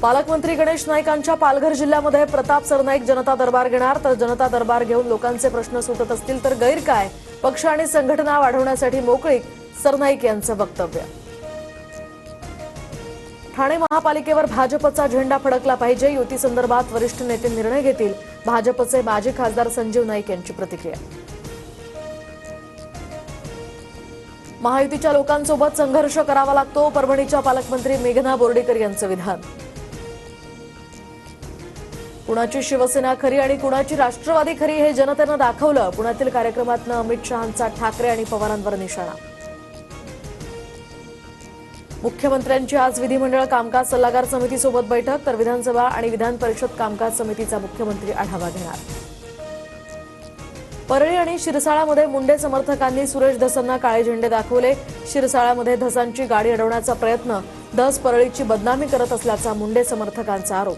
पालकमंत्री गणेश नाईकांच्या पालघर जिल्ह्यामध्ये प्रताप सरनाईक जनता दरबार घेणार। तर जनता दरबार घेऊन लोकांचे प्रश्न सुटत असतील तर गैर काय, पक्ष आणि संघटना वाढवण्यासाठी मोकळीक, सरनाईक यांचं वक्तव्य। ठाणे महापालिकेवर भाजपचा झेंडा फडकला पाहिजे, युती संदर्भात वरिष्ठ नेते निर्णय घेतील, भाजपचे माजी खासदार संजीव नाईक यांची प्रतिक्रिया। महायुतीच्या लोकांसोबत संघर्ष करावा लागतो, परभणीच्या पालकमंत्री मेघना बोर्डीकर यांचं विधान। कुणाची शिवसेना खरी आणि कुणाची राष्ट्रवादी खरी हे जनतेनं दाखवलं, पुण्यातील कार्यक्रमातनं अमित शहांचा ठाकरे आणि पवारांवर निशाणा। मुख्यमंत्र्यांची आज विधिमंडळ कामकाज सल्लागार समितीसोबत बैठक, तर विधानसभा आणि विधान परिषद कामकाज समितीचा मुख्यमंत्री आढावा घेणार। परळी आणि शिरसाळामध्ये मुंडे समर्थकांनी सुरेश धसांना काळे झेंडे दाखवले, शिरसाळामध्ये धसांची गाडी अडवण्याचा प्रयत्न, धस परळीची बदनामी करत असल्याचा मुंडे समर्थकांचा आरोप।